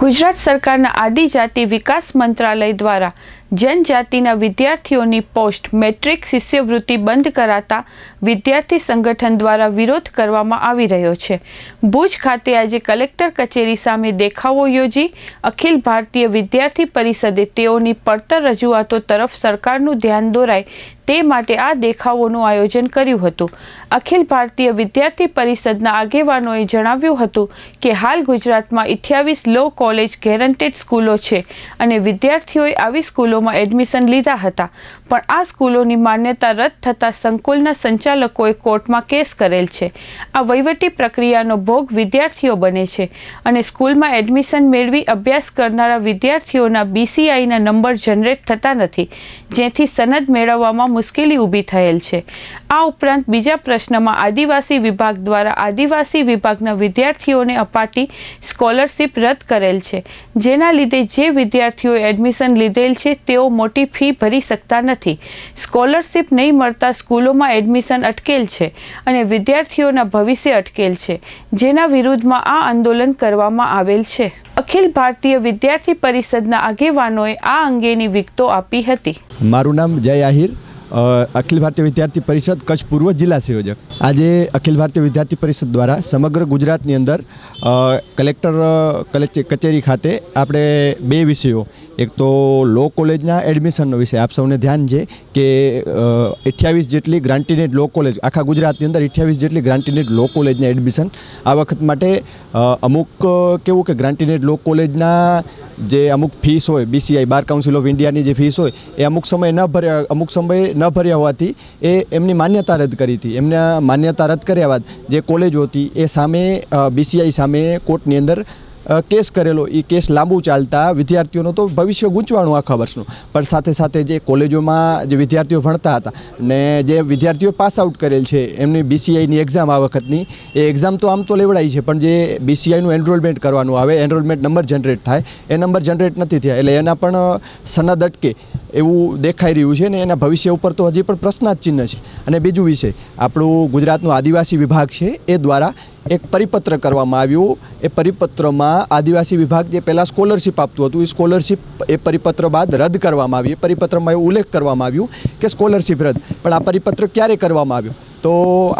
ગુજરાત સરકારના આદિજાતિ વિકાસ મંત્રાલય દ્વારા જનજાતિના વિદ્યાર્થીઓની પોસ્ટ મેટ્રિક શિષ્યવૃત્તિ બંધ કરાતા વિદ્યાર્થી સંગઠન દ્વારા વિરોધ કરવામાં આવી રહ્યો છે। ભુજ ખાતે આજે કલેક્ટર કચેરી સામે દેખાવો યોજી અખિલ ભારતીય વિદ્યાર્થી પરિષદે તેઓની પડતર રજૂઆતો તરફ સરકારનું ધ્યાન દોરાય તે માટે આ દેખાવોનું આયોજન કર્યું હતું। અખિલ ભારતીય વિદ્યાર્થી પરિષદના આગેવાનોએ જણાવ્યું હતું કે હાલ ગુજરાતમાં 28 લો કોલેજ ગેરંટેડ સ્કૂલો છે અને વિદ્યાર્થીઓએ આવી સ્કૂલોમાં એડમિશન લીધા હતા, પણ આ સ્કૂલોની માન્યતા રદ થતાં સંકુલના સંચાલકોએ કોર્ટમાં કેસ કરેલ છે। આ વહીવટી પ્રક્રિયાનો ભોગ વિદ્યાર્થીઓ બને છે અને સ્કૂલમાં એડમિશન મેળવી અભ્યાસ કરનારા વિદ્યાર્થીઓના BCIના નંબર જનરેટ થતા નથી, જેથી સનદ મેળવવામાં મુશ્કેલી ઊભી થયેલ છે। આ ઉપરાંત બીજા પ્રશ્નમાં આદિવાસી વિભાગ દ્વારા આદિવાસી વિભાગના વિદ્યાર્થીઓને અપાતી સ્કોલરશિપ રદ કરેલ છે, જેના લીધે જે વિદ્યાર્થીઓએ એડમિશન લીધેલ છે તેઓ મોટી ફી ભરી શકતા નથી। સ્કોલરશિપ નહીં મળતા સ્કૂલોમાં એડમિશન અટકેલ છે અને વિદ્યાર્થીઓના ભવિષ્ય અટકેલ છે, જેના વિરુદ્ધમાં આ આંદોલન કરવામાં આવેલ છે। અખિલ ભારતીય વિદ્યાર્થી પરિષદના આગેવાનોએ આ અંગેની વિગતો આપી હતી। મારું નામ જય આહિર, અખિલ ભારતીય વિદ્યાર્થી પરિષદ કચ્છ પૂર્વ જિલ્લા સંયોજક। આજે અખિલ ભારતીય વિદ્યાર્થી પરિષદ દ્વારા સમગ્ર ગુજરાતની અંદર કલેક્ટર કચેરી ખાતે આપણે બે વિષયો, એક તો લો કોલેજના એડમિશનનો વિષય, આપ સૌને ધ્યાન છે કે 28 જેટલી ગ્રાન્ટીનેડ લો કોલેજ આખા ગુજરાતની અંદર 28 જેટલી ગ્રાન્ટીનેડ લો કોલેજના એડમિશન આ વખત માટે અમુક કેવું કે ગ્રાન્ટીનેડ લો કોલેજના જે અમુક ફીસ હોય, BCI બાર કાઉન્સિલ ઓફ ઇન્ડિયાની જે ફીસ હોય એ અમુક સમયે ન ભર્યા હોવાથી એ એમની માન્યતા રદ કરી હતી। એમના માન્યતા રદ કર્યા બાદ જે કોલેજો હતી એ સામે BCI સામે કોર્ટની અંદર કેસ કરેલો। એ કેસ લાંબુ ચાલતા વિદ્યાર્થીઓનું તો ભવિષ્ય ગૂંચવાણું આખા વર્ષનું, પણ સાથે સાથે જે કોલેજોમાં જે વિદ્યાર્થીઓ ભણતા હતા ને જે વિદ્યાર્થીઓ પાસ આઉટ કરેલ છે એમની BCIની એક્ઝામ આ વખતની એ એક્ઝામ તો આમ તો લેવડાઈ છે, પણ જે BCIનું એનરોલમેન્ટ કરવાનું આવે, એનરોલમેન્ટ નંબર જનરેટ થાય, એ નંબર જનરેટ નથી થયા, એટલે એના પણ સનદ અટકે એવું દેખાઈ રહ્યું છે ને એના ભવિષ્ય ઉપર તો હજી પણ પ્રશ્નાર્થ ચિહ્ન છે। અને બીજું વિષય આપણું ગુજરાતનું આદિવાસી વિભાગ છે એ દ્વારા એક પરિપત્ર કરવામાં આવ્યું। એ પરિપત્રમાં આદિવાસી વિભાગ જે પહેલાં સ્કોલરશિપ આપતું હતું એ સ્કોલરશિપ એ પરિપત્ર બાદ રદ કરવામાં આવી। એ પરિપત્રમાં એવું ઉલ્લેખ કરવામાં આવ્યું કે સ્કોલરશિપ રદ, પણ આ પરિપત્ર ક્યારે કરવામાં આવ્યો તો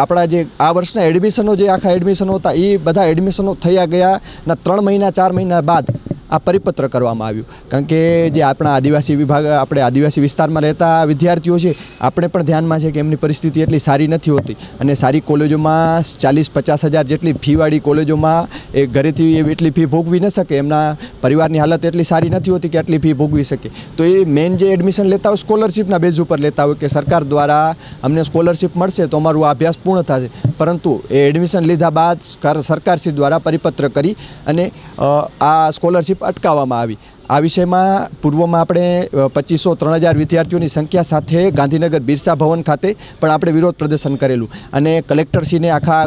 આપણા જે આ વર્ષના એડમિશનો જે આખા એડમિશનો હતા એ બધા એડમિશનો થયા ગયાના 3 મહિના 4 મહિના બાદ આ પરિપત્ર કરવામાં આવ્યું। કારણ કે જે આપણા આદિવાસી વિભાગ, આપણે આદિવાસી વિસ્તારમાં રહેતા વિદ્યાર્થીઓ છે, આપણે પણ ધ્યાનમાં છે કે એમની પરિસ્થિતિ એટલી સારી નથી હોતી અને સારી કોલેજોમાં 40-50 હજાર જેટલી ફીવાળી કોલેજોમાં એ ઘરેથી એટલી ફી ભોગવી ન શકે, એમના પરિવારની હાલત એટલી સારી નથી હોતી કે આટલી ફી ભોગવી શકે। તો એ મેઇન જે એડમિશન લેતા હોય સ્કોલરશિપના બેઝ ઉપર લેતા હોય કે સરકાર દ્વારા અમને સ્કોલરશિપ મળશે તો અમારું અભ્યાસ પૂર્ણ થશે, પરંતુ એ એડમિશન લીધા બાદ સરકારશ્રી દ્વારા પરિપત્ર કરી અને આ સ્કોલરશિપ અટકાવવામાં આવી। આ વિષયમાં પૂર્વમાં આપણે 2500-3000 વિદ્યાર્થીઓની સંખ્યા સાથે ગાંધીનગર બિરસા ભવન ખાતે પણ આપણે વિરોધ પ્રદર્શન કરેલું અને કલેક્ટરશ્રીને આખા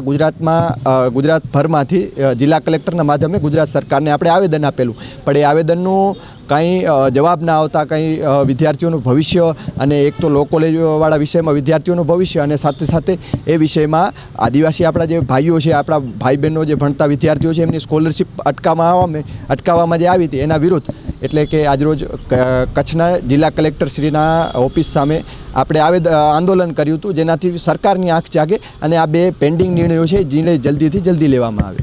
ગુજરાતભરમાંથી જિલ્લા કલેક્ટરના માધ્યમે ગુજરાત સરકારને આપણે આવેદન આપેલું, પણ એ આવેદનનું કંઈ જવાબ ના આવતા કંઈ વિદ્યાર્થીઓનું ભવિષ્ય અને એક તો લો કોલેજવાળા વિષયમાં વિદ્યાર્થીઓનું ભવિષ્ય અને સાથે સાથે એ વિષયમાં આદિવાસી આપણા જે ભાઈઓ છે, આપણા ભાઈ બહેનો જે ભણતા વિદ્યાર્થીઓ છે એમની સ્કોલરશિપ અટકાવવામાં જે આવી હતી એના વિરુદ્ધ, એટલે કે આજરોજ કચ્છના જિલ્લા કલેક્ટરશ્રીના ઓફિસ સામે આપણે આંદોલન કર્યું હતું, જેનાથી સરકારની આંખ જાગે અને આ બે પેન્ડિંગ નિર્ણયો છે એ જલ્દીથી જલ્દી લેવામાં આવે।